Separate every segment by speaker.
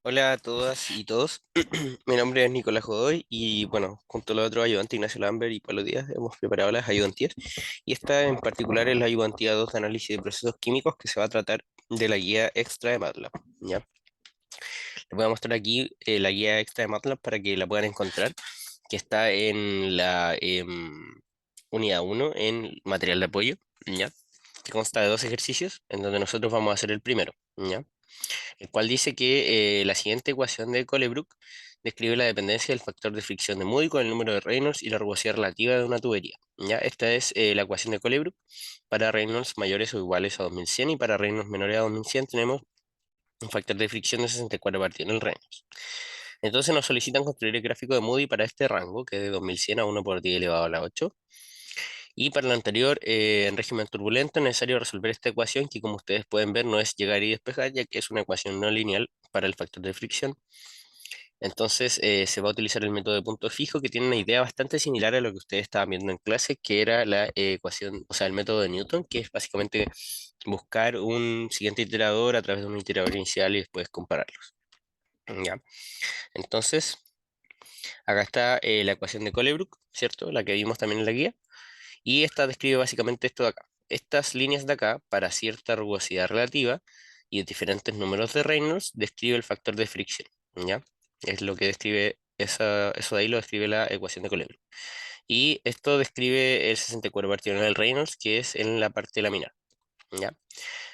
Speaker 1: Hola a todas y todos. Mi nombre es Nicolás Godoy y bueno, junto a los otros ayudantes Ignacio Lambert y Pablo Díaz hemos preparado las ayudantías y esta en particular es la ayudantía 2 de análisis de procesos químicos que se va a tratar de la guía extra de MATLAB. ¿Ya? Les voy a mostrar aquí la guía extra de MATLAB para que la puedan encontrar, que está en la unidad 1 en material de apoyo, ¿ya? Que consta de dos ejercicios en donde nosotros vamos a hacer el primero. ¿Ya? El cual dice que la siguiente ecuación de Colebrook describe la dependencia del factor de fricción de Moody con el número de Reynolds y la rugosidad relativa de una tubería. ¿Ya? Esta es la ecuación de Colebrook para Reynolds mayores o iguales a 2100 y para Reynolds menores a 2100 tenemos un factor de fricción de 64 partido en el Reynolds. Entonces nos solicitan construir el gráfico de Moody para este rango, que es de 2100 a 1 por 10 elevado a la 8. Y para el anterior, en régimen turbulento, es necesario resolver esta ecuación que, como ustedes pueden ver, no es llegar y despejar, ya que es una ecuación no lineal para el factor de fricción. Entonces, se va a utilizar el método de punto fijo, que tiene una idea bastante similar a lo que ustedes estaban viendo en clase, que era la ecuación, o sea, el método de Newton, que es básicamente buscar un siguiente iterador a través de un iterador inicial y después compararlos. ¿Ya? Entonces, acá está la ecuación de Colebrook, ¿cierto? La que vimos también en la guía. Y esta describe básicamente esto de acá. Estas líneas de acá, para cierta rugosidad relativa y de diferentes números de Reynolds, describe el factor de fricción, ¿ya? Es lo que describe, eso de ahí lo describe la ecuación de Colebrook. Y esto describe el 64 partido del Reynolds, que es en la parte laminar, ¿ya?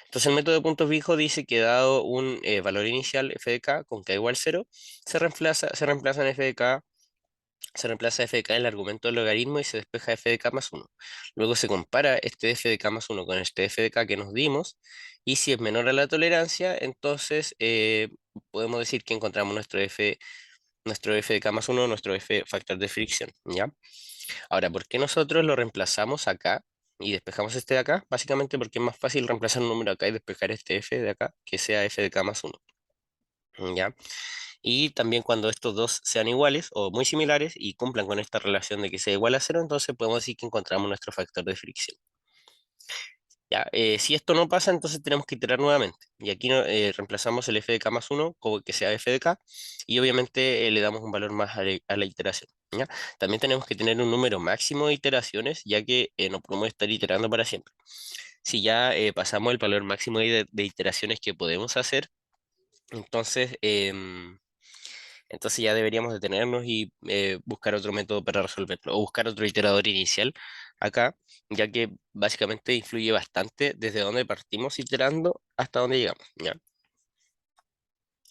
Speaker 1: Entonces el método de puntos fijos dice que dado un valor inicial f de k con k igual 0, se reemplaza en f de k se reemplaza f de k en el argumento del logaritmo y se despeja f de k más 1. Luego se compara este f de k más 1 con este f de k que nos dimos, y si es menor a la tolerancia, entonces podemos decir que encontramos nuestro f de k más 1, nuestro f factor de fricción, ¿ya? Ahora, ¿por qué nosotros lo reemplazamos acá y despejamos este de acá? Básicamente porque es más fácil reemplazar un número acá y despejar este f de acá, que sea f de k más 1, ¿ya? Y también cuando estos dos sean iguales o muy similares y cumplan con esta relación de que sea igual a cero, entonces podemos decir que encontramos nuestro factor de fricción. Ya, si esto no pasa, entonces tenemos que iterar nuevamente. Y aquí reemplazamos el f de k más 1 como que sea f de k y obviamente le damos un valor más a la iteración. ¿Ya? También tenemos que tener un número máximo de iteraciones, ya que no podemos estar iterando para siempre. Si ya pasamos el valor máximo de iteraciones que podemos hacer, entonces entonces ya deberíamos detenernos y buscar otro método para resolverlo, o buscar otro iterador inicial acá, ya que básicamente influye bastante desde donde partimos iterando hasta donde llegamos, ¿ya?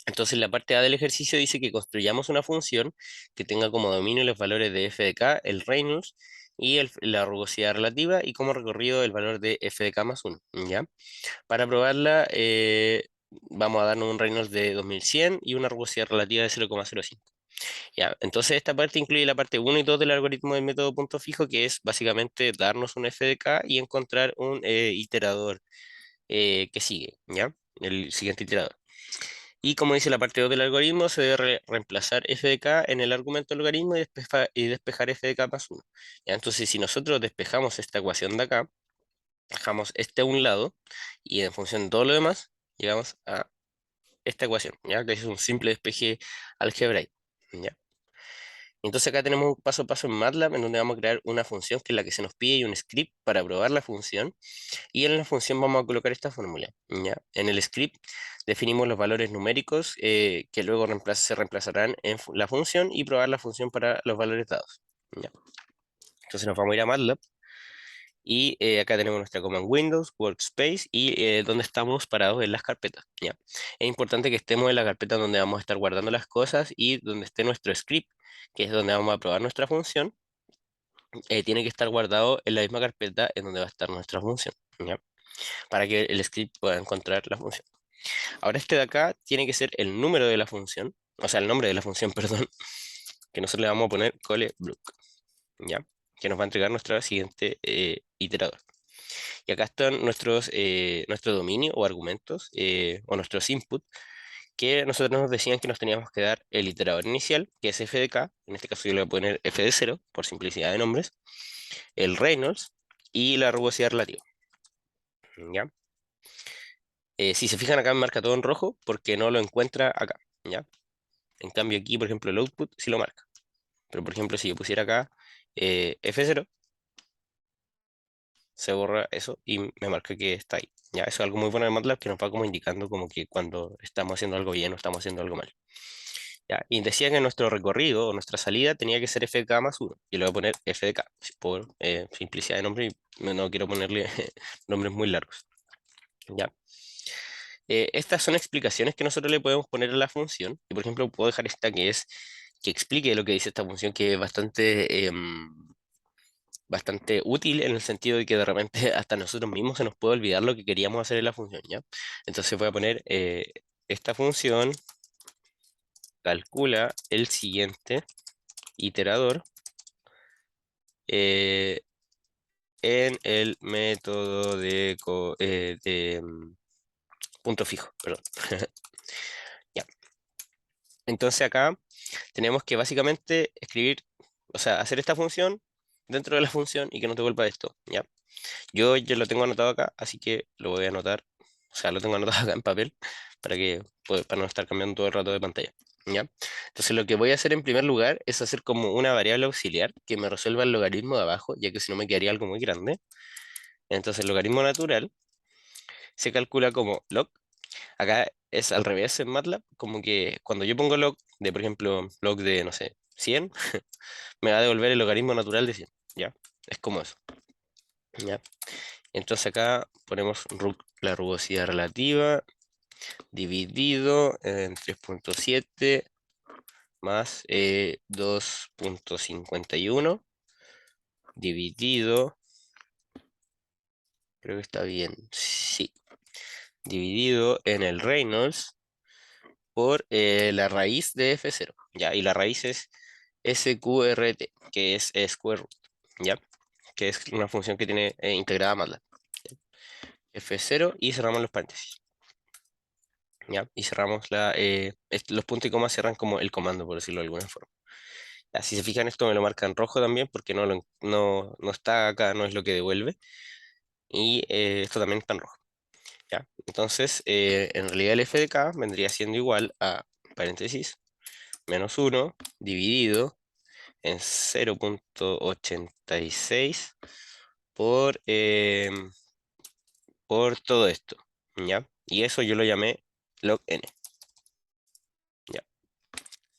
Speaker 1: Entonces la parte A del ejercicio dice que construyamos una función que tenga como dominio los valores de f de k, el Reynolds, y la rugosidad relativa, y como recorrido el valor de f de k más 1, ¿ya? Para probarla, vamos a darnos un Reynolds de 2100 y una rugosidad relativa de 0,05. Ya, entonces esta parte incluye la parte uno y 2 del algoritmo del método punto fijo, que es básicamente darnos un f de k y encontrar un iterador que sigue, ¿ya? El siguiente iterador. Y como dice la parte 2 del algoritmo, se debe reemplazar f de k en el argumento del logaritmo y despejar f de k más 1. ¿Ya? Entonces, si nosotros despejamos esta ecuación de acá, dejamos este a un lado y en función de todo lo demás, llegamos a esta ecuación, ¿ya? Que es un simple despeje algebraico, ¿ya? Entonces acá tenemos un paso a paso en MATLAB en donde vamos a crear una función que es la que se nos pide y un script para probar la función. Y en la función vamos a colocar esta fórmula, ¿ya? En el script definimos los valores numéricos que luego se reemplazarán en la función y probar la función para los valores dados, ¿ya? Entonces nos vamos a ir a MATLAB y acá tenemos nuestra command Windows, Workspace y donde estamos parados en las carpetas, ¿ya? Es importante que estemos en la carpeta donde vamos a estar guardando las cosas y donde esté nuestro script, que es donde vamos a probar nuestra función, tiene que estar guardado en la misma carpeta en donde va a estar nuestra función, ¿ya? Para que el script pueda encontrar la función. Ahora este de acá tiene que ser el número de la función, o sea, el nombre de la función, perdón, que nosotros le vamos a poner Colebrook, ¿ya? Que nos va a entregar nuestra siguiente iterador. Y acá están nuestro dominio o argumentos, o nuestros inputs, que nosotros nos decían que nos teníamos que dar el iterador inicial, que es f de k, en este caso yo le voy a poner f de 0, por simplicidad de nombres, el Reynolds y la rugosidad relativa, ¿ya? Si se fijan acá me marca todo en rojo porque no lo encuentra acá. ¿ya? En cambio aquí, por ejemplo, el output sí lo marca. Pero por ejemplo, si yo pusiera acá F0, se borra eso y me marca que está ahí. Ya, eso es algo muy bueno de MATLAB que nos va como indicando como que cuando estamos haciendo algo bien o estamos haciendo algo mal. Ya, y decía que nuestro recorrido o nuestra salida tenía que ser FK más 1. Yo le voy a poner FDK por simplicidad de nombre y no quiero ponerle nombres muy largos. Ya. Estas son explicaciones que nosotros le podemos poner a la función. Y por ejemplo, puedo dejar esta que es que explique lo que dice esta función, que es bastante útil en el sentido de que de repente hasta nosotros mismos se nos puede olvidar lo que queríamos hacer en la función, ¿ya? Entonces voy a poner esta función calcula el siguiente iterador eh, en el método de punto fijo, perdón. Ya. Entonces acá tenemos que básicamente escribir, o sea, hacer esta función dentro de la función y que no te vuelva esto, ¿ya? Yo lo tengo anotado acá, así que lo voy a anotar, o sea, lo tengo anotado acá en papel para no estar cambiando todo el rato de pantalla, ¿ya? Entonces lo que voy a hacer en primer lugar es hacer como una variable auxiliar que me resuelva el logaritmo de abajo, ya que si no me quedaría algo muy grande. Entonces el logaritmo natural se calcula como log. Acá es al revés en MATLAB, como que cuando yo pongo log de, por ejemplo, log de, no sé, 100, me va a devolver el logaritmo natural de 100, ¿ya? Es como eso, ¿ya? Entonces acá ponemos la rugosidad relativa dividido en 3.7 más 2.51 dividido, creo que está bien, sí, dividido en el Reynolds por la raíz de F0, ¿ya? Y la raíz es SQRT, que es square root, ¿ya? Que es una función que tiene integrada MATLAB. F0 y cerramos los paréntesis, ¿ya? Y cerramos los puntos y comas cierran como el comando, por decirlo de alguna forma. Ya, si se fijan, esto me lo marca en rojo también porque no está acá, no es lo que devuelve. Y esto también está en rojo, ¿ya? Entonces, en realidad el f de k vendría siendo igual a paréntesis menos 1 dividido en 0.86 por todo esto, ¿ya? Y eso yo lo llamé log n, ¿ya?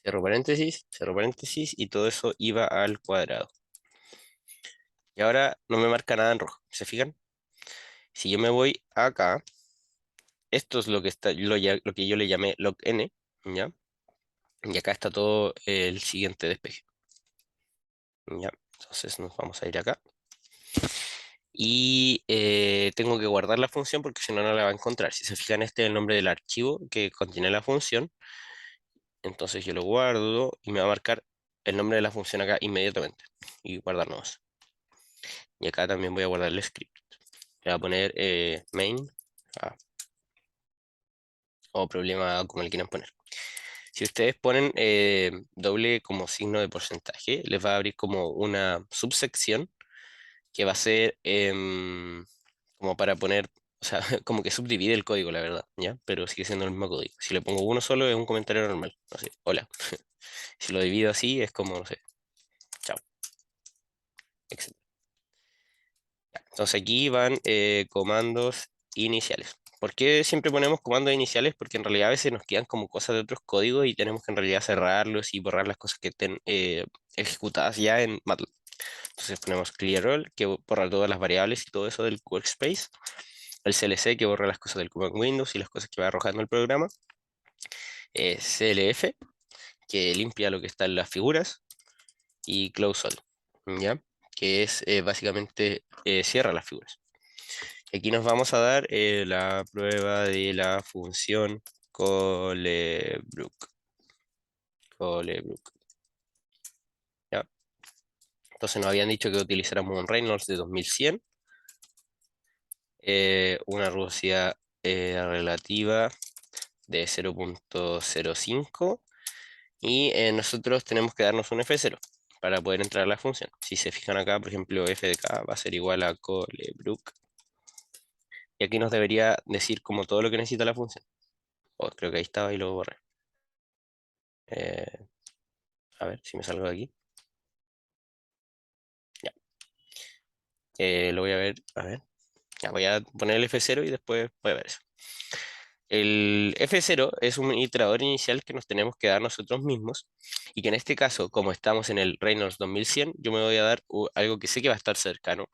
Speaker 1: Cerro paréntesis y todo eso iba al cuadrado. Y ahora no me marca nada en rojo, ¿se fijan? Si yo me voy acá, esto es lo que está, lo que yo le llamé log n, ¿ya? Y acá está todo el siguiente despeje, ¿ya? Entonces nos vamos a ir acá. Y tengo que guardar la función porque si no, no la va a encontrar. Si se fijan, este es el nombre del archivo que contiene la función. Entonces yo lo guardo y me va a marcar el nombre de la función acá inmediatamente. Y guardarnos. Y acá también voy a guardar el script. Le voy a poner main o problema como le quieran poner. Si ustedes ponen doble como signo de porcentaje, les va a abrir como una subsección que va a ser como para poner, o sea, como que subdivide el código, la verdad, ¿ya? Pero sigue siendo el mismo código. Si le pongo uno solo es un comentario normal, no sé, hola. Si lo divido así es como, no sé, chao, etc. Entonces aquí van comandos iniciales. ¿Por qué siempre ponemos comandos iniciales? Porque en realidad a veces nos quedan como cosas de otros códigos y tenemos que en realidad cerrarlos y borrar las cosas que estén ejecutadas ya en MATLAB. Entonces ponemos clear all, que borra todas las variables y todo eso del workspace. El CLC, que borra las cosas del command Windows y las cosas que va arrojando el programa. CLF, que limpia lo que está en las figuras. Y close all, ¿ya? Que es básicamente cierra las figuras. Aquí nos vamos a dar la prueba de la función Colebrook. Colebrook, ¿ya? Entonces nos habían dicho que utilizáramos un Reynolds de 2100, una rugosidad relativa de 0.05 y nosotros tenemos que darnos un F0 para poder entrar a la función. Si se fijan acá, por ejemplo, f de k va a ser igual a Colebrook y aquí nos debería decir como todo lo que necesita la función. Oh, creo que ahí estaba y lo borré. Eh, a ver si me salgo de aquí. Ya. Lo voy a ver. A ver. Ya, voy a poner el F0 y después voy a ver eso. El F0 es un iterador inicial que nos tenemos que dar nosotros mismos y que en este caso, como estamos en el Reynolds 2100, yo me voy a dar algo que sé que va a estar cercano,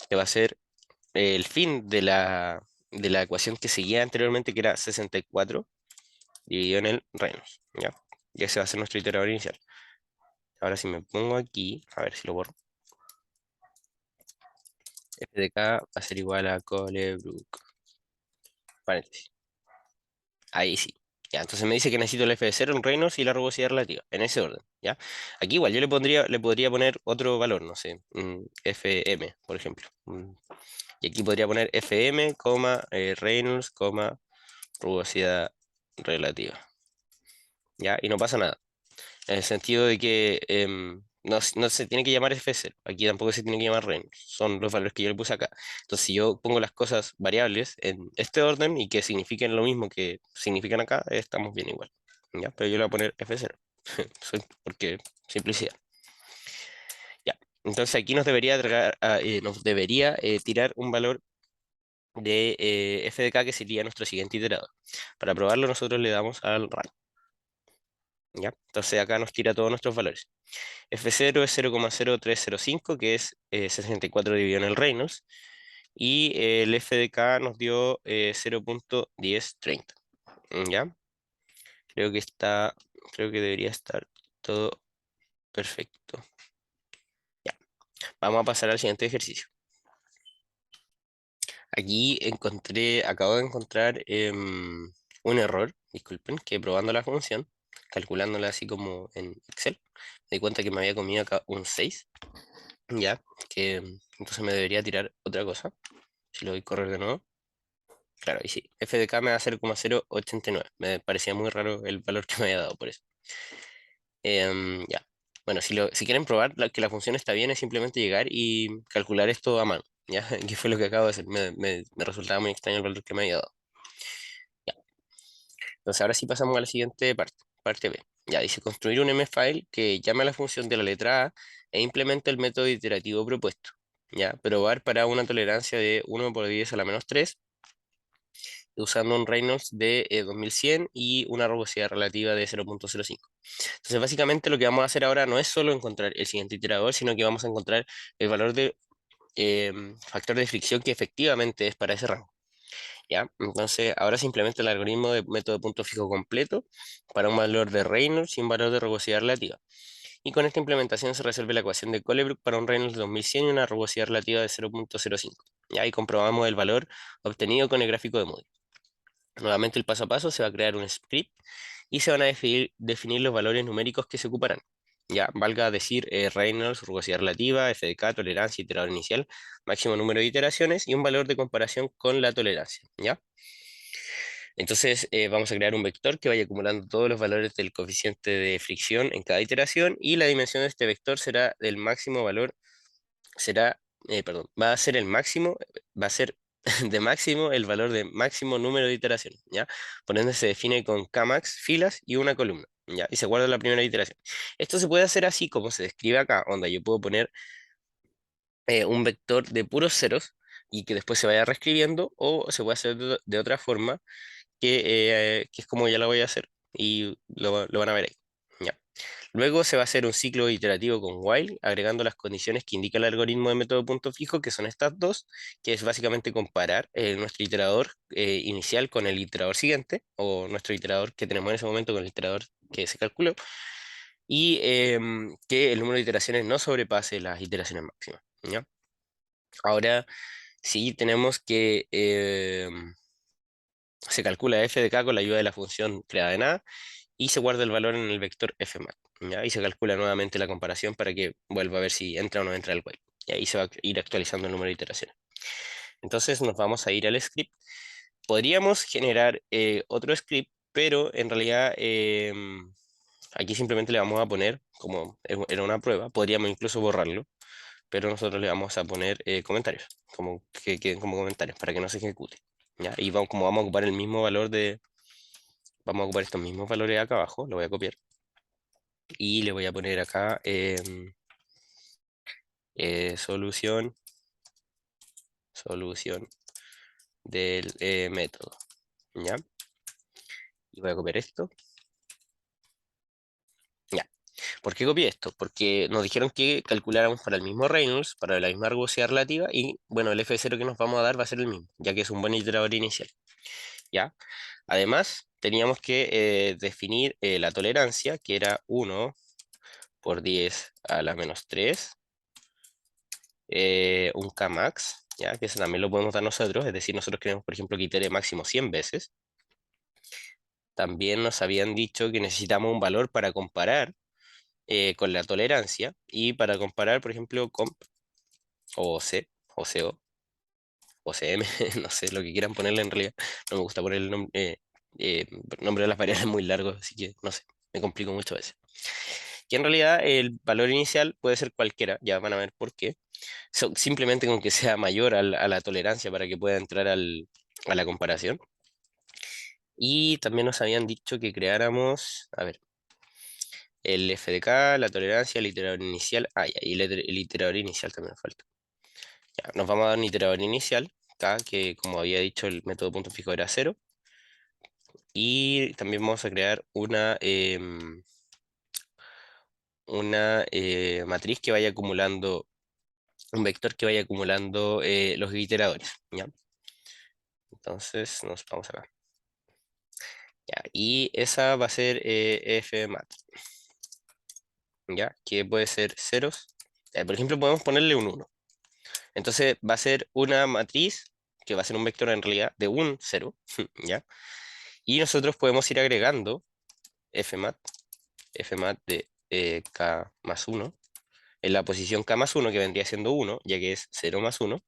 Speaker 1: que va a ser el fin de la ecuación que seguía anteriormente, que era 64 dividido en el Reynolds, ¿ya? Y ese va a ser nuestro iterador inicial. Ahora si me pongo aquí, a ver si lo borro, f de k va a ser igual a Colebrook, paréntesis. Ahí sí. Ya, entonces me dice que necesito el f de 0, un Reynolds y la rugosidad relativa, en ese orden, ¿ya? Aquí igual yo le podría poner otro valor, no sé, fm, por ejemplo. Y aquí podría poner fm, Reynolds, rugosidad relativa, ¿ya? Y no pasa nada. En el sentido de que no se tiene que llamar F0, aquí tampoco se tiene que llamar Reynolds, son los valores que yo le puse acá. Entonces, si yo pongo las cosas variables en este orden y que signifiquen lo mismo que significan acá, estamos bien igual. ¿Ya? Pero yo le voy a poner F0, porque simplicidad. Ya. Entonces aquí nos debería tirar un valor de f de k que sería nuestro siguiente iterador. Para probarlo nosotros le damos al rank. ¿Ya? Entonces acá nos tira todos nuestros valores. F0 es 0,0305, que es 64 dividido en el Reynolds, y el F de K nos dio 0,1030. ¿Ya? Creo que está, creo que debería estar todo perfecto. Ya, vamos a pasar al siguiente ejercicio. Aquí acabo de encontrar un error, disculpen, que probando la función, calculándola así como en Excel, me di cuenta que me había comido acá un 6. Ya, que entonces me debería tirar otra cosa. Si lo doy correr de nuevo. Claro, y sí, f de k me da 0,089. Me parecía muy raro el valor que me había dado por eso. Ya. Bueno, si quieren probar que la función está bien, es simplemente llegar y calcular esto a mano. ¿Ya? Que fue lo que acabo de hacer. Me resultaba muy extraño el valor que me había dado. Ya. Entonces ahora sí pasamos a la siguiente parte. Parte B. Ya dice construir un mfile que llame a la función de la letra A e implemente el método iterativo propuesto. ¿Ya? Probar para una tolerancia de 1 por 10 a la menos 3 usando un Reynolds de 2100 y una rugosidad relativa de 0,05. Entonces, básicamente lo que vamos a hacer ahora no es solo encontrar el siguiente iterador, sino que vamos a encontrar el valor de factor de fricción que efectivamente es para ese rango. ¿Ya? Entonces, ahora se implementa el algoritmo de método de punto fijo completo para un valor de Reynolds y un valor de rugosidad relativa. Y con esta implementación se resuelve la ecuación de Colebrook para un Reynolds de 2100 y una rugosidad relativa de 0,05. ¿Ya? Y comprobamos el valor obtenido con el gráfico de Moody. Nuevamente el paso a paso, se va a crear un script y se van a definir los valores numéricos que se ocuparán. Ya, valga decir Reynolds, rugosidad relativa, f de k, tolerancia, iterador inicial, máximo número de iteraciones y un valor de comparación con la tolerancia. ¿Ya? Entonces vamos a crear un vector que vaya acumulando todos los valores del coeficiente de fricción en cada iteración y la dimensión de este vector será del máximo valor, perdón, va a ser el máximo, va a ser de máximo el valor de máximo número de iteraciones, ¿ya? Por ende se define con Kmax, filas y una columna, ¿ya? Y se guarda la primera iteración. Esto se puede hacer así como se describe acá, donde yo puedo poner un vector de puros ceros y que después se vaya reescribiendo, o se puede hacer de otra forma, que es como ya lo voy a hacer, y lo van a ver ahí, ¿ya? Luego se va a hacer un ciclo iterativo con while, agregando las condiciones que indica el algoritmo de método punto fijo, que son estas dos, que es básicamente comparar nuestro iterador inicial con el iterador siguiente, o nuestro iterador que tenemos en ese momento con el iterador que se calculó, y que el número de iteraciones no sobrepase las iteraciones máximas, ¿ya? Ahora sí tenemos que se calcula f de k con la ayuda de la función creada en A, y se guarda el valor en el vector fmax, ¿ya? Y se calcula nuevamente la comparación para que vuelva a ver si entra o no entra el while. Y ahí se va a ir actualizando el número de iteraciones. Entonces nos vamos a ir al script. Podríamos generar otro script, pero en realidad aquí simplemente le vamos a poner, como era una prueba, podríamos incluso borrarlo, pero nosotros le vamos a poner comentarios, como que queden como comentarios, para que no se ejecute. ¿Ya? Y como vamos a ocupar el mismo valor vamos a ocupar estos mismos valores acá abajo, lo voy a copiar. y le voy a poner acá solución, solución del método, ¿ya? Y voy a copiar esto. Ya. ¿Por qué copié esto? Porque nos dijeron que calculáramos para el mismo Reynolds, para la misma rugosidad relativa, y bueno, el F0 que nos vamos a dar va a ser el mismo, ya que es un buen iterador inicial, ¿ya? Además, teníamos que definir la tolerancia, que era 1 por 10 a la menos 3, un Kmax, ¿ya? Que eso también lo podemos dar nosotros, es decir, nosotros queremos, por ejemplo, que itere máximo 100 veces. También nos habían dicho que necesitamos un valor para comparar con la tolerancia y para comparar, por ejemplo, con o C, o CO, o CM, no sé, lo que quieran ponerle en realidad. No me gusta poner nombre de las variables muy largos, así que no sé, me complico mucho a veces. Que en realidad el valor inicial puede ser cualquiera, ya van a ver por qué. Simplemente con que sea mayor a la tolerancia para que pueda entrar a la comparación. Y también nos habían dicho que creáramos, a ver, el FDK, la tolerancia, el iterador inicial. Ah, ya, y el iterador inicial también nos falta. Ya, nos vamos a dar un iterador inicial, K, que como había dicho el método punto fijo era 0. Y también vamos a crear una matriz que vaya acumulando, un vector que vaya acumulando los iteradores, ¿ya? Entonces nos vamos acá. Ya, y esa va a ser fmat, ¿ya? Que puede ser ceros. Por ejemplo, podemos ponerle un 1. Entonces va a ser una matriz, que va a ser un vector en realidad de un 0, ¿ya? Y nosotros podemos ir agregando fmat, fmat de k más 1, en la posición k más 1, que vendría siendo 1, ya que es 0 más 1,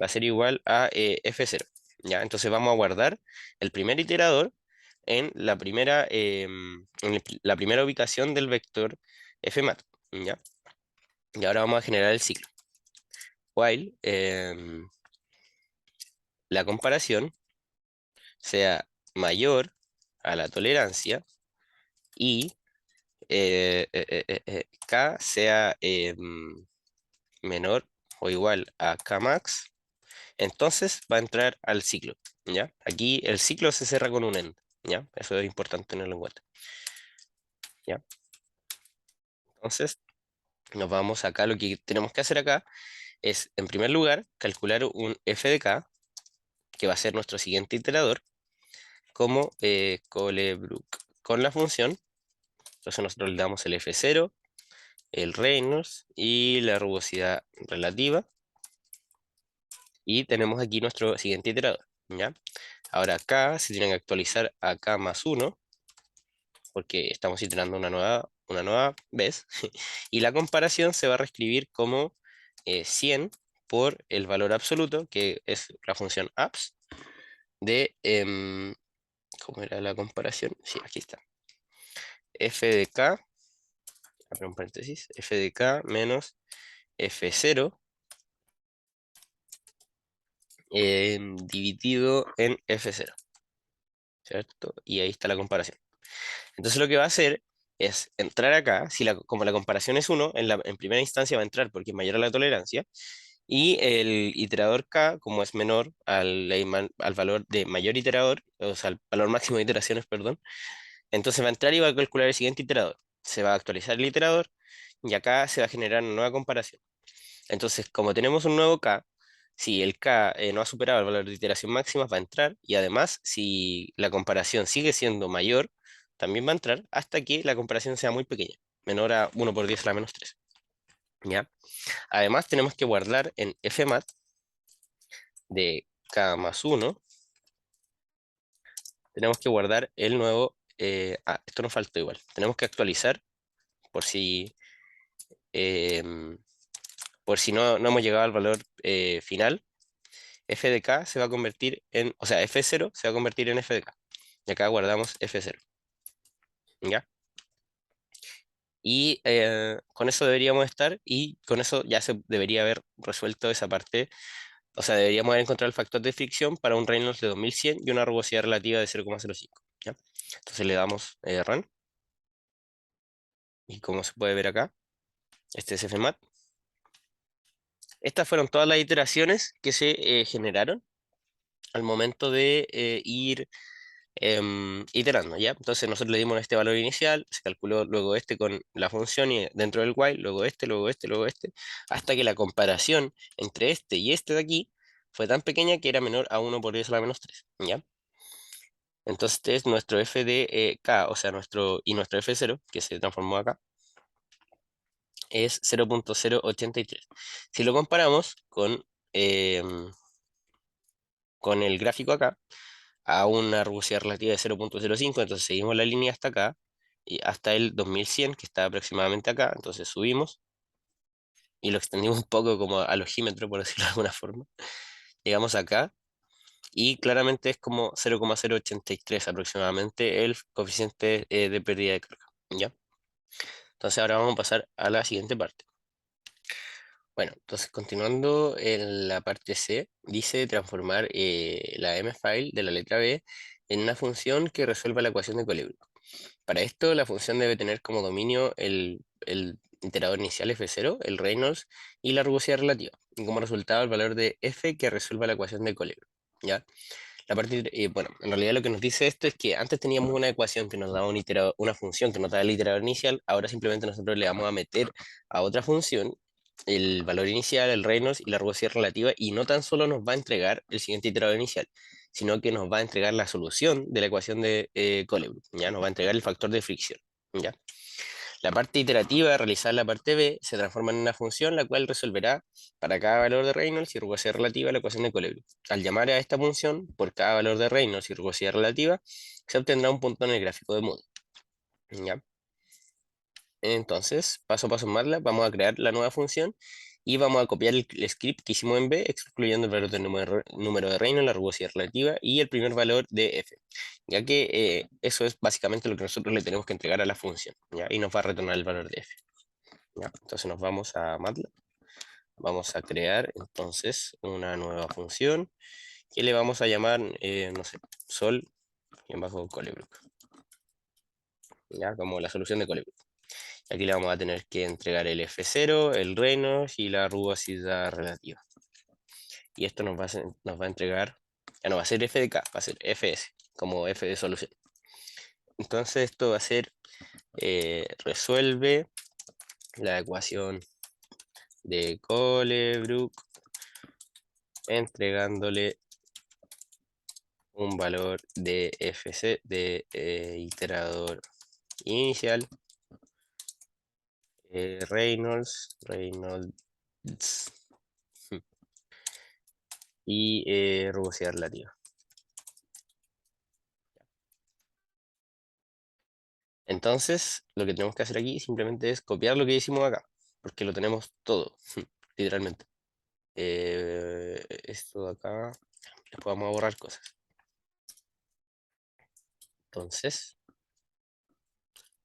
Speaker 1: va a ser igual a f0, ¿ya? Entonces vamos a guardar el primer iterador en la primera ubicación del vector fmat, ¿ya? Y ahora vamos a generar el ciclo. While la comparación sea mayor a la tolerancia y K sea menor o igual a Kmax, entonces va a entrar al ciclo, ¿ya? Aquí el ciclo se cierra con un end, ¿ya? Eso es importante tenerlo en cuenta, ¿ya? Entonces, nos vamos acá, lo que tenemos que hacer acá es, en primer lugar, calcular un f de k, que va a ser nuestro siguiente iterador, como Colebrook con la función. Entonces nosotros le damos el f0, el Reynolds y la rugosidad relativa. Y tenemos aquí nuestro siguiente iterador, ¿ya? Ahora acá se tiene que actualizar a k más 1, porque estamos iterando una nueva vez. Y la comparación se va a reescribir como 100 por el valor absoluto, que es la función abs, de... ¿cómo era la comparación? Sí, aquí está. F de k, abro un paréntesis, f de k menos f0 dividido en f0, ¿cierto? Y ahí está la comparación. Entonces lo que va a hacer es entrar acá, como la comparación es 1, en primera instancia va a entrar porque es mayor a la tolerancia, y el iterador k, como es menor al valor de mayor iterador, o sea, al valor máximo de iteraciones, perdón, entonces va a entrar y va a calcular el siguiente iterador. Se va a actualizar el iterador y acá se va a generar una nueva comparación. Entonces, como tenemos un nuevo K, si el K no ha superado el valor de iteración máxima, va a entrar. Y además, si la comparación sigue siendo mayor, también va a entrar hasta que la comparación sea muy pequeña, menor a 1 por 10 a la menos 3. ¿Ya? Además, tenemos que guardar en fmat de K más 1, tenemos que guardar el nuevo... esto nos faltó igual. Tenemos que actualizar por si, em, por si no hemos llegado al valor final. F de k se va a convertir en, o sea, F0 se va a convertir en F de k. Y acá guardamos F0, ¿ya? Y con eso deberíamos estar y con eso ya se debería haber resuelto esa parte. O sea, deberíamos haber encontrado el factor de fricción para un Reynolds de 2100 y una rugosidad relativa de 0,05, ¿ya? Entonces le damos Run. Y como se puede ver acá, este es fmat. Estas fueron todas las iteraciones que se generaron al momento de ir iterando, ¿ya? Entonces nosotros le dimos este valor inicial, se calculó luego este con la función y dentro del while, luego este, luego este, luego este, hasta que la comparación entre este y este de aquí fue tan pequeña que era menor a 1 por 10 a la menos 3, ¿ya? Entonces este es nuestro f de k, o sea, nuestro f0, que se transformó acá, es 0.083. Si lo comparamos em, con el gráfico acá, a una rugosidad relativa de 0.05, entonces seguimos la línea hasta acá, y hasta el 2100, que está aproximadamente acá, entonces subimos, y lo extendimos un poco como al ojímetro, por decirlo de alguna forma. Llegamos acá, y claramente es como 0,083 aproximadamente el coeficiente de pérdida de carga, ¿ya? Entonces ahora vamos a pasar a la siguiente parte. Bueno, entonces continuando en la parte C, dice transformar la m-file de la letra B en una función que resuelva la ecuación de Colebrook. Para esto, la función debe tener como dominio el iterador inicial f0, el Reynolds y la rugosidad relativa, y como resultado el valor de f que resuelva la ecuación de Colebrook, ¿ya? Bueno, en realidad lo que nos dice esto es que antes teníamos una ecuación que nos daba una función que nos daba el iterador inicial, ahora simplemente nosotros le vamos a meter a otra función el valor inicial, el Reynolds y la rugosidad relativa, y no tan solo nos va a entregar el siguiente iterador inicial, sino que nos va a entregar la solución de la ecuación de Colebrook, ¿ya? Nos va a entregar el factor de fricción, ¿ya? La parte iterativa de realizar la parte B se transforma en una función la cual resolverá para cada valor de Reynolds y rugosidad relativa la ecuación de Colebrook. Al llamar a esta función, por cada valor de Reynolds y rugosidad relativa, se obtendrá un punto en el gráfico de Moody, ¿ya? Entonces, paso a paso en MATLAB, vamos a crear la nueva función y vamos a copiar el script que hicimos en B, excluyendo el valor del número de Reynolds, la rugosidad relativa y el primer valor de f, ya que eso es básicamente lo que nosotros le tenemos que entregar a la función, ¿ya? Y nos va a retornar el valor de f, ¿ya? Entonces nos vamos a MATLAB, vamos a crear entonces una nueva función que le vamos a llamar, no sé, sol y en bajo Colebrook, ¿ya? Como la solución de Colebrook. Aquí le vamos a tener que entregar el F0, el Reynolds y la rugosidad relativa. Y esto nos va a entregar, ya no va a ser F de K, va a ser Fs, como F de solución. Entonces esto va a ser, resuelve la ecuación de Colebrook entregándole un valor de Fc de iterador inicial, Reynolds y rugosidad relativa. Entonces, lo que tenemos que hacer aquí simplemente es copiar lo que hicimos acá, porque lo tenemos todo, literalmente. Esto de acá, después vamos a borrar cosas. Entonces,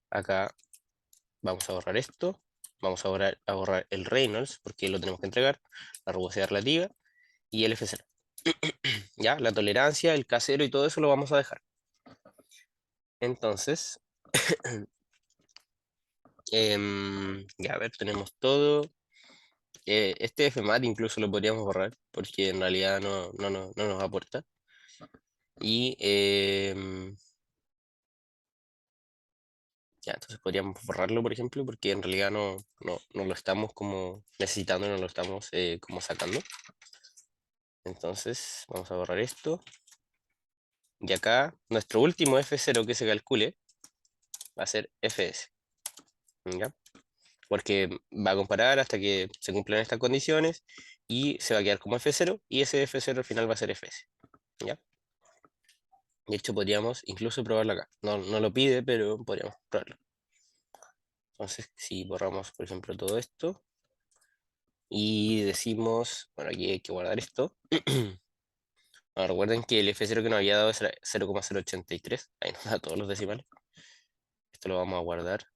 Speaker 1: acá vamos a borrar esto, vamos a borrar el Reynolds, porque lo tenemos que entregar, la rugosidad relativa y el F0. Ya, la tolerancia, el K0 y todo eso lo vamos a dejar. Entonces, ya a ver, tenemos todo. Este FMAT incluso lo podríamos borrar, porque en realidad no nos aporta. Y ya, entonces podríamos borrarlo, por ejemplo, porque en realidad no lo estamos como necesitando, no lo estamos como sacando. Entonces, vamos a borrar esto. Y acá, nuestro último F0 que se calcule va a ser Fs, ¿ya? Porque va a comparar hasta que se cumplan estas condiciones y se va a quedar como F0 y ese F0 al final va a ser Fs, ¿ya? De hecho, podríamos incluso probarlo acá. No lo pide, pero podríamos probarlo. Entonces, si borramos, por ejemplo, todo esto y decimos, bueno, aquí hay que guardar esto. Ahora, recuerden que el F0 que nos había dado era 0,083. Ahí nos da todos los decimales. Esto lo vamos a guardar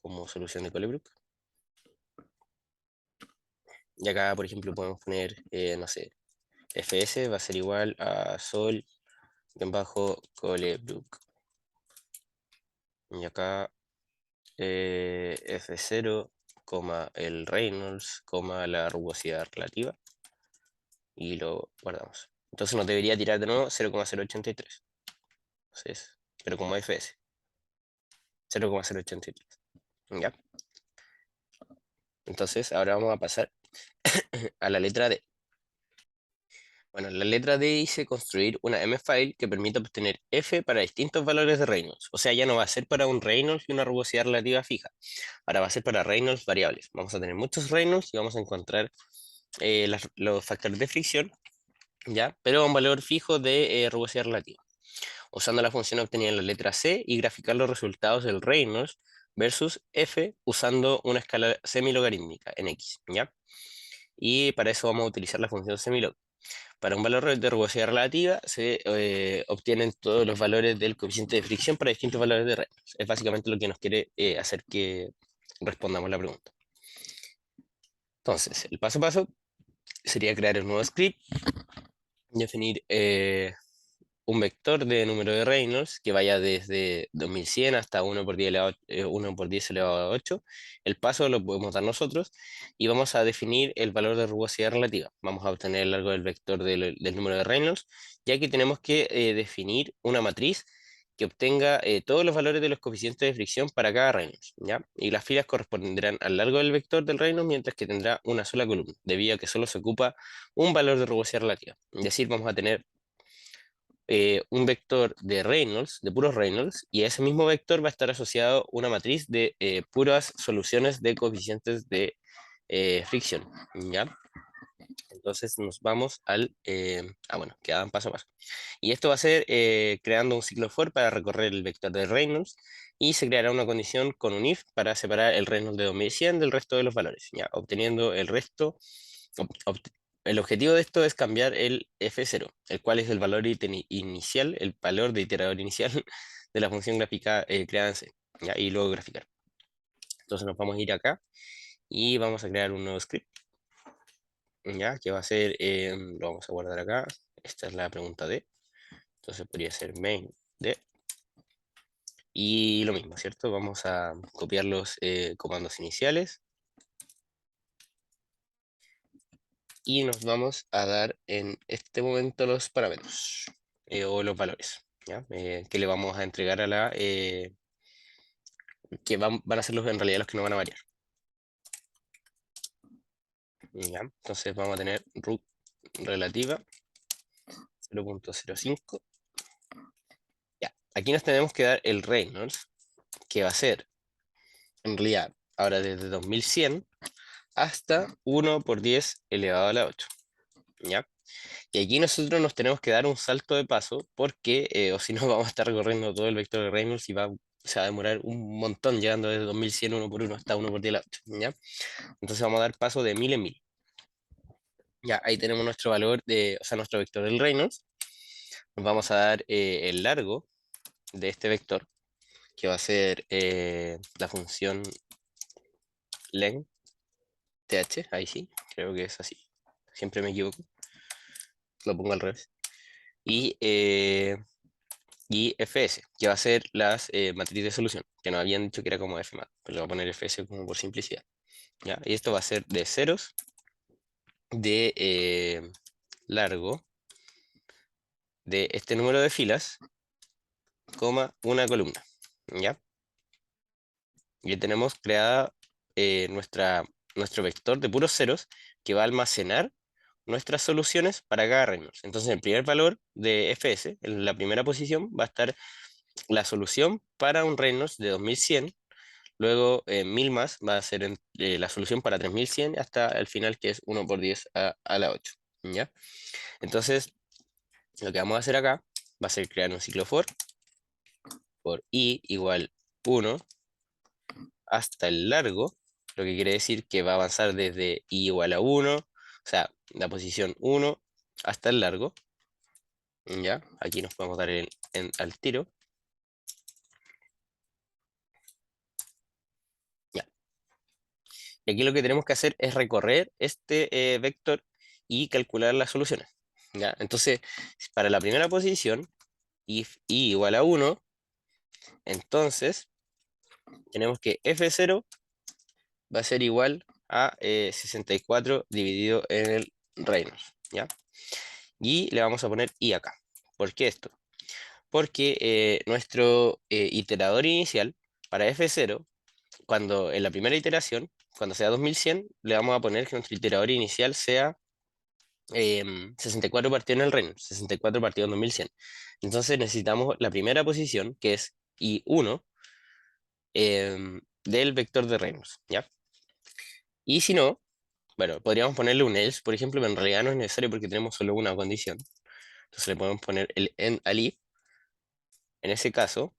Speaker 1: como solución de Colebrook. Y acá, por ejemplo, podemos poner, no sé, Fs va a ser igual a sol en bajo Colebrook. Y acá F0, el Reynolds, la rugosidad relativa, y lo guardamos. Entonces nos debería tirar de nuevo 0,083. Entonces, pero como fs, 0,083. ¿Ya? Entonces, ahora vamos a pasar a la letra D. Bueno, la letra D dice construir una M-file que permita obtener F para distintos valores de Reynolds. O sea, ya no va a ser para un Reynolds y una rugosidad relativa fija. Ahora va a ser para Reynolds variables. Vamos a tener muchos Reynolds y vamos a encontrar los factores de fricción, ¿ya? Pero un valor fijo de rugosidad relativa. Usando la función obtenida en la letra C y graficar los resultados del Reynolds versus F usando una escala semilogarítmica en X, ¿ya? Y para eso vamos a utilizar la función semilog. Para un valor de rugosidad relativa se obtienen todos los valores del coeficiente de fricción para distintos valores de Reynolds. Es básicamente lo que nos quiere hacer que respondamos la pregunta. Entonces, el paso a paso sería crear un nuevo script, definir un vector de número de Reynolds que vaya desde 2100 hasta 1 por 10 elevado, 1 por 10 elevado a 8. El paso lo podemos dar nosotros y vamos a definir el valor de rugosidad relativa. Vamos a obtener el largo del vector del número de Reynolds, ya que tenemos que definir una matriz que obtenga todos los valores de los coeficientes de fricción para cada Reynolds, ¿ya? Y las filas corresponderán al largo del vector del Reynolds, mientras que tendrá una sola columna, debido a que solo se ocupa un valor de rugosidad relativa. Es decir, vamos a tener un vector de Reynolds, de puros Reynolds, y a ese mismo vector va a estar asociado una matriz de puras soluciones de coeficientes de fricción, ¿ya? Entonces nos vamos bueno, quedan paso a paso. Y esto va a ser creando un ciclo for para recorrer el vector de Reynolds, y se creará una condición con un if para separar el Reynolds de 2100 del resto de los valores, ¿ya? Obteniendo el resto, el objetivo de esto es cambiar el F0, el cual es el valor inicial, el valor de iterador inicial de la función gráfica creada en C, ¿ya? Y luego graficar. Entonces nos vamos a ir acá y vamos a crear un nuevo script, ¿ya? Que va a ser, lo vamos a guardar acá. Esta es la pregunta D. Entonces podría ser main D. Y lo mismo, ¿cierto? Vamos a copiar los comandos iniciales y nos vamos a dar en este momento los parámetros o los valores, ¿ya? Que le vamos a entregar a que van a ser en realidad los que no van a variar, ¿ya? Entonces vamos a tener root relativa 0.05. Ya, aquí nos tenemos que dar el Reynolds, que va a ser en realidad ahora desde 2100 hasta 1 por 10 elevado a la 8, ¿ya? Y aquí nosotros nos tenemos que dar un salto de paso porque, o si no, vamos a estar recorriendo todo el vector de Reynolds y se va a demorar un montón llegando desde 2100 1 por 1 hasta 1 por 10 a la 8, ¿ya? Entonces vamos a dar paso de 1000 en 1000. Ya, ahí tenemos nuestro valor o sea, nuestro vector del Reynolds. Nos vamos a dar el largo de este vector, que va a ser la función len, th, ahí sí, creo que es así. Siempre me equivoco, lo pongo al revés. Y fs, que va a ser las matriz de solución, que nos habían dicho que era como fmat, pero le voy a poner fs como por simplicidad. ¿Ya? Y esto va a ser de ceros de largo de este número de filas, una columna, ¿ya? Ya tenemos creada nuestro vector de puros ceros que va a almacenar nuestras soluciones para cada Reynolds. Entonces, el primer valor de fs, en la primera posición, va a estar la solución para un Reynolds de 2100. Luego, 1000 más va a ser la solución para 3100 hasta el final, que es 1 por 10 a la 8, ¿ya? Entonces, lo que vamos a hacer acá va a ser crear un ciclo for i igual 1 hasta el largo, lo que quiere decir que va a avanzar desde i igual a 1, o sea, la posición 1 hasta el largo, ¿ya? Aquí nos podemos dar al tiro. Ya. Y aquí lo que tenemos que hacer es recorrer este vector y calcular las soluciones, ¿ya? Entonces, para la primera posición, if i igual a 1, entonces tenemos que F0 va a ser igual a 64 dividido en el Reynolds, ¿ya? Y le vamos a poner I acá. ¿Por qué esto? Porque nuestro iterador inicial para F0, cuando en la primera iteración, cuando sea 2100, le vamos a poner que nuestro iterador inicial sea 64 partido en el Reynolds, 64 partido en 2100. Entonces necesitamos la primera posición, que es I1, del vector de Reynolds, ¿ya? Y si no, bueno, podríamos ponerle un else, por ejemplo, pero en realidad no es necesario porque tenemos solo una condición. Entonces le podemos poner el end al if. En ese caso,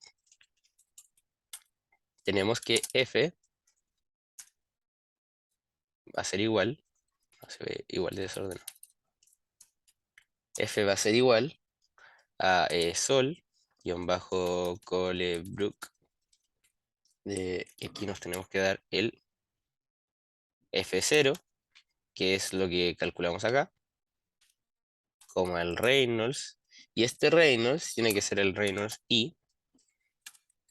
Speaker 1: tenemos que f va a ser igual, no se ve igual de desordenado. F va a ser igual a Colebrook. Y aquí nos tenemos que dar el F0, que es lo que calculamos acá, coma el Reynolds. Y este Reynolds tiene que ser el Reynolds I,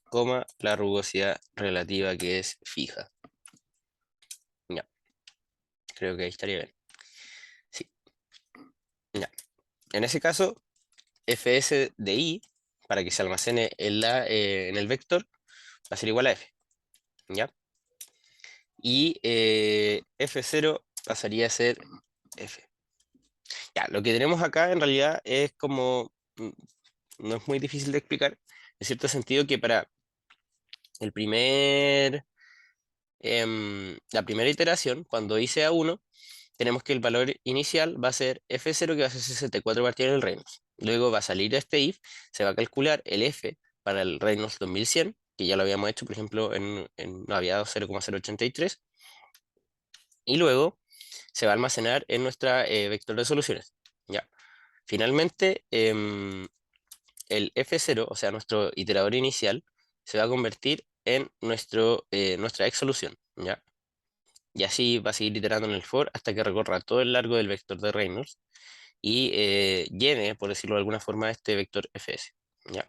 Speaker 1: coma la rugosidad relativa que es fija. Ya, creo que ahí estaría bien. Sí, ya. En ese caso, fs de i, para que se almacene en el vector, va a ser igual a f, ¿ya? Y f0 pasaría a ser f. Ya, lo que tenemos acá en realidad es como, no es muy difícil de explicar, en cierto sentido que para el la primera iteración, cuando i sea 1, tenemos que el valor inicial va a ser f0, que va a ser 64 partido en el Reynolds. Luego va a salir este if, se va a calcular el f para el Reynolds 2100, que ya lo habíamos hecho, por ejemplo, no había dado 0,083, y luego se va a almacenar en nuestra vector de soluciones. Ya. Finalmente, el f0, o sea, nuestro iterador inicial, se va a convertir en nuestra ex solución, ¿ya? Y así va a seguir iterando en el for hasta que recorra todo el largo del vector de Reynolds y llene, por decirlo de alguna forma, este vector fs. ¿Ya?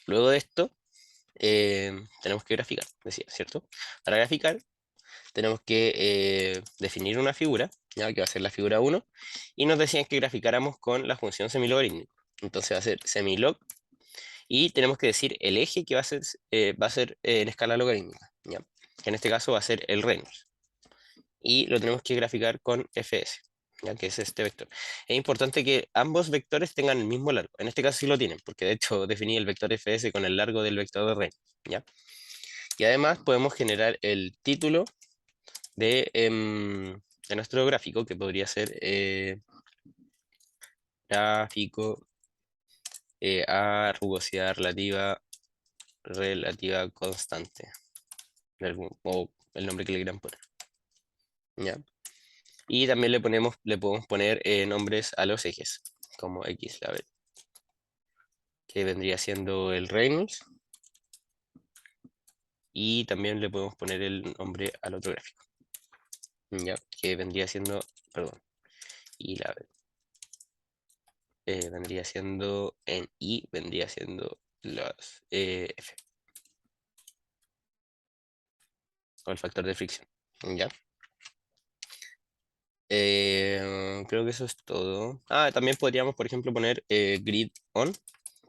Speaker 1: Luego de esto, tenemos que graficar, decía, ¿cierto? Para graficar, tenemos que definir una figura, ¿ya? Que va a ser la figura 1, y nos decían que graficáramos con la función semilogarítmica. Entonces va a ser semilog, y tenemos que decir el eje que va a ser en escala logarítmica, ¿ya? Que en este caso va a ser el Reynolds. Y lo tenemos que graficar con fs, ya que es este vector. Es importante que ambos vectores tengan el mismo largo. En este caso sí lo tienen, porque de hecho definí el vector fs con el largo del vector de Reynolds, ¿ya? Y además podemos generar el título de nuestro gráfico, que podría ser gráfico a rugosidad relativa constante, o el nombre que le quieran poner, ¿ya? Y también le podemos poner nombres a los ejes, como X, la B, que vendría siendo el Reynolds. Y también le podemos poner el nombre al otro gráfico, ya, que vendría siendo, perdón, y la B, vendría siendo en I, vendría siendo los F, o el factor de fricción, ya. Creo que eso es todo. Ah, también podríamos, por ejemplo, poner grid on,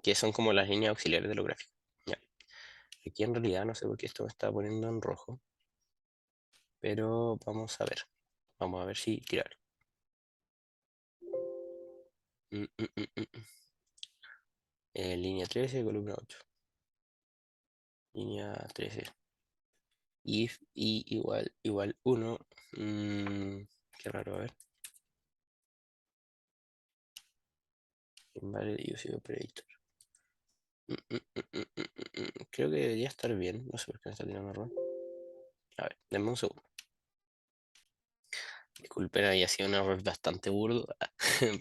Speaker 1: que son como las líneas auxiliares de los gráficos. Ya. Aquí en realidad no sé por qué esto me está poniendo en rojo, pero vamos a ver. Vamos a ver si tirar. Mm, mm, mm, mm. Línea 13, columna 8. Línea 13. If i igual 1. Qué raro, a ver. Invalid use operator. Creo que debería estar bien. No sé por qué me está tirando error. A ver, denme un segundo. Disculpen, había sido un error bastante burdo,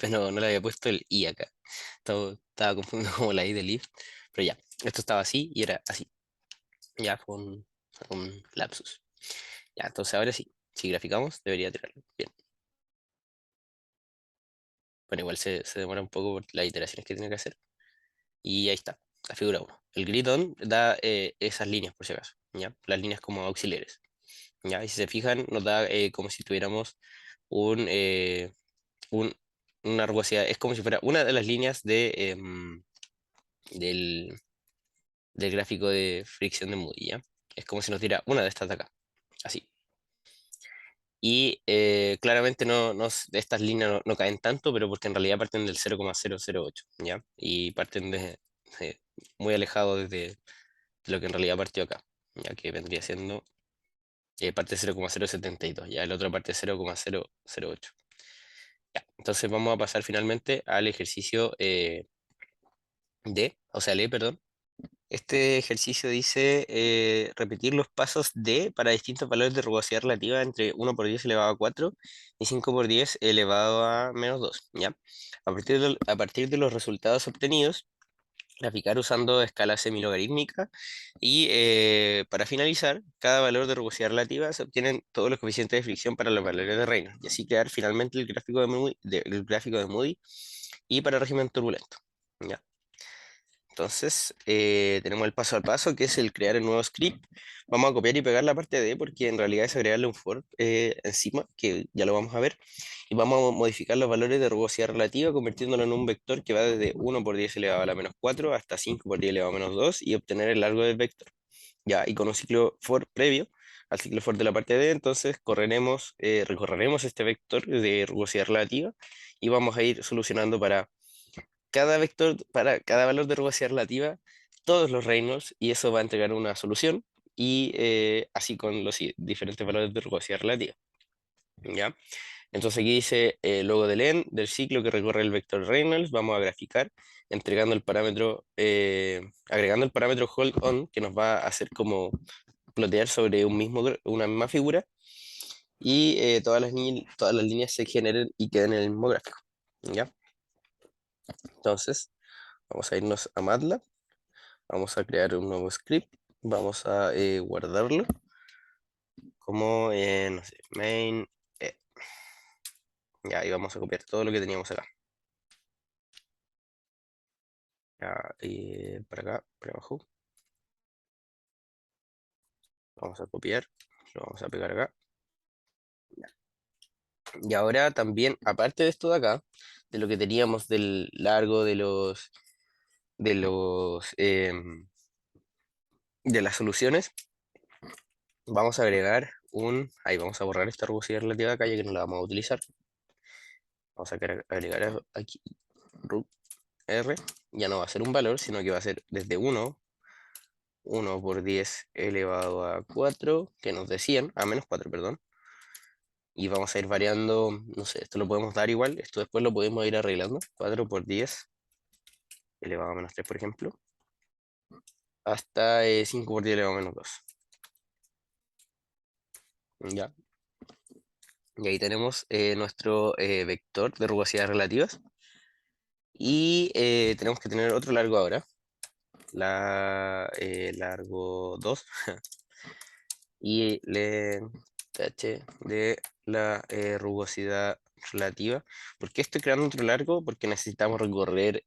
Speaker 1: pero no le había puesto el i acá. Estaba confundiendo como la i del if. Pero ya, esto estaba así y era así. Ya fue un lapsus. Ya, entonces ahora sí, si graficamos, debería tirarlo. Bien. Bueno, igual se demora un poco por las iteraciones que tiene que hacer. Y ahí está. la figura uno. El grid on da esas líneas, por si acaso, ¿ya? Las líneas como auxiliares, ¿ya? Y si se fijan, nos da como si tuviéramos un, un- una rugosidad, es como si fuera una de las líneas del, del gráfico de fricción de Moody, ¿ya? Es como si nos diera una de estas de acá, así. Y claramente estas líneas no caen tanto, pero porque en realidad parten del 0,008, ¿ya? Y parten de muy alejados de lo que en realidad partió acá, ya que vendría siendo parte 0,072, ya el otro parte 0,008. Ya, entonces vamos a pasar finalmente al ejercicio D, o sea, L, perdón. Este ejercicio dice repetir los pasos D para distintos valores de rugosidad relativa entre 1 por 10 elevado a 4 y 5 por 10 elevado a -2, ¿ya? A partir de los resultados obtenidos, graficar usando escala semilogarítmica y para finalizar, cada valor de rugosidad relativa se obtienen todos los coeficientes de fricción para los valores de Reynolds y así crear finalmente el gráfico de Moody, el gráfico de Moody y para régimen turbulento. ¿Ya? Entonces, tenemos el paso al paso, que es el crear el nuevo script. Vamos a copiar y pegar la parte D, porque en realidad es agregarle un for encima, que ya lo vamos a ver. Y vamos a modificar los valores de rugosidad relativa, convirtiéndolo en un vector que va desde 1 por 10 elevado a la -4 hasta 5 por 10 elevado a -2 y obtener el largo del vector. Ya, y con un ciclo for previo al ciclo for de la parte D, entonces recorreremos este vector de rugosidad relativa y vamos a ir solucionando para cada vector, para cada valor de rugosidad relativa, todos los Reynolds, y eso va a entregar una solución, y así con los diferentes valores de rugosidad relativa. ¿Ya? Entonces aquí dice, luego del end, del ciclo que recorre el vector Reynolds, vamos a graficar entregando el parámetro, agregando el parámetro hold on, que nos va a hacer como plotear sobre una misma figura, y todas las líneas se generen y queden en el mismo gráfico. ¿Ya? Entonces, vamos a irnos a MATLAB. Vamos a crear un nuevo script. Vamos a guardarlo como, no sé, main. eh, ya, y vamos a copiar todo lo que teníamos acá. Ya, para acá, para abajo. Vamos a copiar. Lo vamos a pegar acá. Y ahora también, aparte de esto de acá, de lo que teníamos del largo de las soluciones, vamos a agregar ahí vamos a borrar esta rugosidad relativa de acá ya que no la vamos a utilizar. Vamos a agregar aquí R, ya no va a ser un valor, sino que va a ser desde 1 por 10 elevado a 4 que nos decían, a -4, perdón. Y vamos a ir variando, no sé, esto lo podemos dar igual, esto después lo podemos ir arreglando. 4 por 10 elevado a -3, por ejemplo, hasta 5 por 10 elevado a -2. Ya. Y ahí tenemos nuestro vector de rugosidades relativas. Y tenemos que tener otro largo ahora, largo 2 y le TH de la rugosidad relativa. ¿Por qué estoy creando otro largo? Porque necesitamos recorrer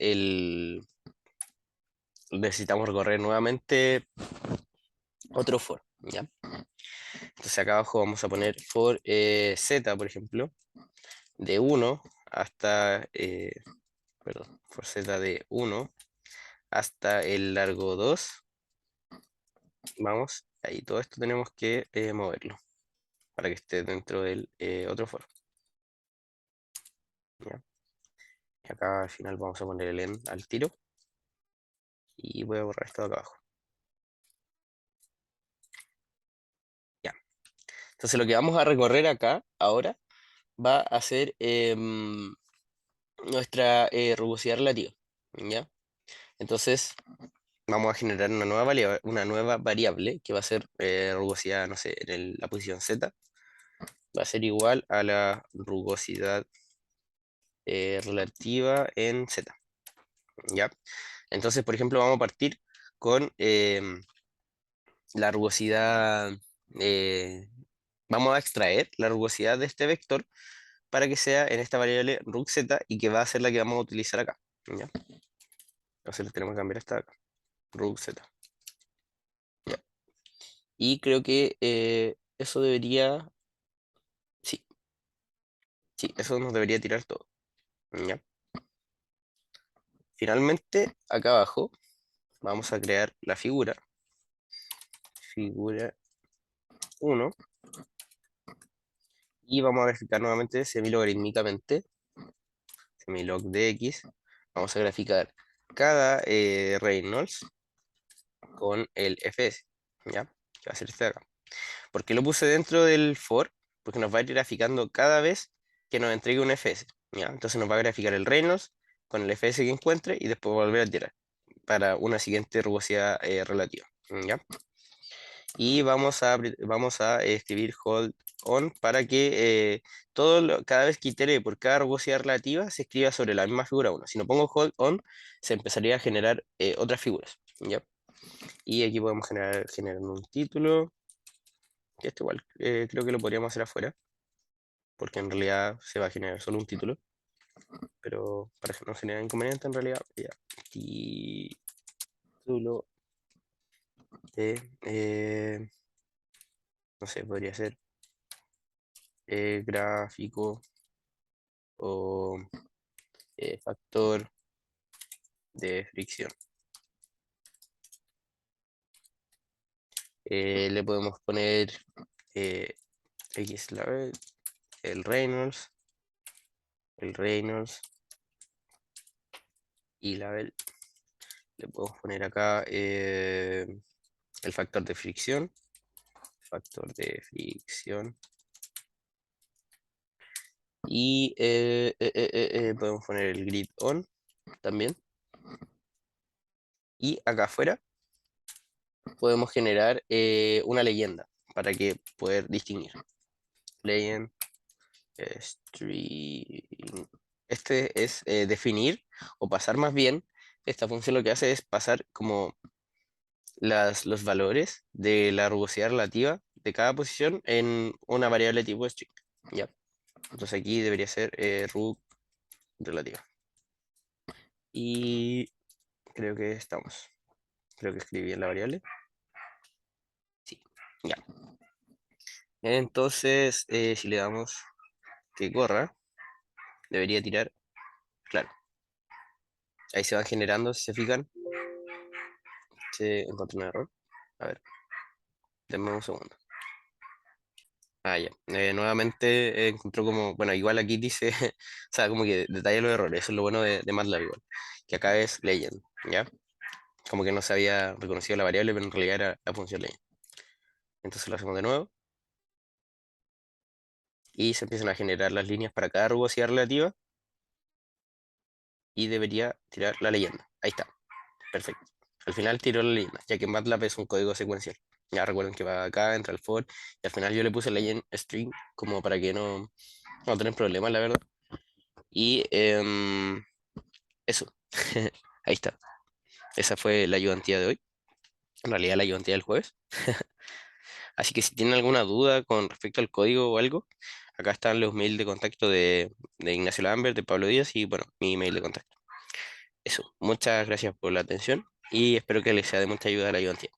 Speaker 1: nuevamente otro for, ¿ya? Entonces acá abajo vamos a poner for z, por ejemplo, de 1 hasta, perdón, for z de 1 hasta el largo 2. Vamos, ahí todo esto tenemos que moverlo para que esté dentro del otro for. ¿Ya? Y acá al final vamos a poner el en al tiro y voy a borrar esto de acá abajo. Ya. Entonces lo que vamos a recorrer acá ahora va a ser nuestra rugosidad relativa. ¿Ya? Entonces vamos a generar una nueva variable que va a ser rugosidad, no sé, la posición z. Va a ser igual a la rugosidad relativa en z. ¿Ya? Entonces, por ejemplo, vamos a partir con la rugosidad, eh, vamos a extraer la rugosidad de este vector para que sea en esta variable rugz y que va a ser la que vamos a utilizar acá. ¿Ya? Entonces le tenemos que cambiar hasta acá. root z. Ya. Y creo que eso debería, sí, sí, eso nos debería tirar todo. Ya. Finalmente, acá abajo vamos a crear la figura 1, y vamos a graficar nuevamente semilogarítmicamente, semilog de x. Vamos a graficar cada Reynolds con el fs, ¿ya? Que va a ser este de acá. ¿Por qué lo puse dentro del for? Porque nos va a ir graficando cada vez que nos entregue un fs, ¿ya? Entonces nos va a graficar el Reynolds con el fs que encuentre y después volver a tirar para una siguiente rugosidad relativa, ¿ya? Y vamos a escribir hold on para que cada vez que itere por cada rugosidad relativa se escriba sobre la misma figura 1. Si no pongo hold on, se empezaría a generar otras figuras, ¿ya? Y aquí podemos generar un título, que esto igual creo que lo podríamos hacer afuera, porque en realidad se va a generar solo un título, pero para que no genere inconveniente en realidad, ya, título de, no sé, podría ser gráfico o factor de fricción. Le podemos poner eh, X label, el Reynolds, y label. Le podemos poner acá el factor de fricción. Y podemos poner el grid on también. Y acá afuera podemos generar una leyenda para que poder distinguir. Legend string. Este es definir o pasar más bien. Esta función lo que hace es pasar como los valores de la rugosidad relativa de cada posición en una variable tipo string. ¿Ya? Entonces aquí debería ser rug relativa. Y creo que estamos. Creo que escribí bien la variable. Sí, ya. Entonces, si le damos que corra, debería tirar, claro. Ahí se van generando, si se fijan. Se encontró un error. A ver, denme un segundo. Ah, ya. Nuevamente encontró como, bueno, igual aquí dice, o sea, como que detalla los errores. Eso es lo bueno de MATLAB igual. Que acá es legend, ¿ya? Como que no se había reconocido la variable, pero en realidad era la función legend. Entonces lo hacemos de nuevo. Y se empiezan a generar las líneas para cada rugosidad relativa. Y debería tirar la leyenda. Ahí está. Perfecto. Al final tiró la leyenda, ya que MATLAB es un código secuencial. Ya recuerden que va acá, entra el for, y al final yo le puse legend string como para que no tener problemas, la verdad. Y eso. Ahí está. Esa fue la ayudantía de hoy. En realidad la ayudantía del jueves. Así que si tienen alguna duda con respecto al código o algo, acá están los mails de contacto de Ignacio Lambert, de Pablo Díaz y bueno, mi email de contacto. Eso. Muchas gracias por la atención y espero que les sea de mucha ayuda la ayudantía.